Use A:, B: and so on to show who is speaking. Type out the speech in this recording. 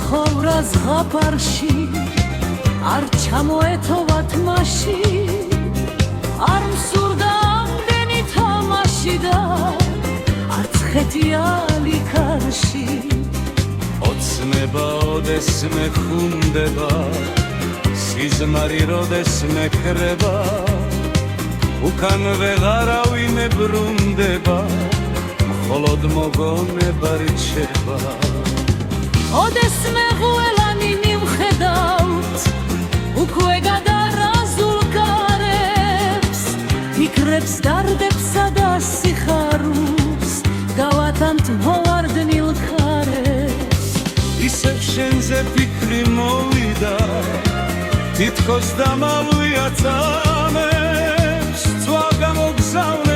A: ცხოვრა ზღაპარში არ ჩამოეთოვათ მასში არ მსურდა ამდენი თამაში და არც ხეთიალი ქარში ოცნება ოდესმე ხუნდება სიზმარი როდესმე ქრება უკან ვეღარავინ ებრუნდება მხოლოდ მოგონება რჩება ოდესმე ღუელანი მივხედავთ უკვე გადარაზულ კარებს ფიქრებს დარდებსა და სიხარულს გავატანთ მოვარდნილ ქარებს ისევ შენზე ფიქრი მოვიდა თითქოს დამალვია წამებს ძვა გამოგზავნა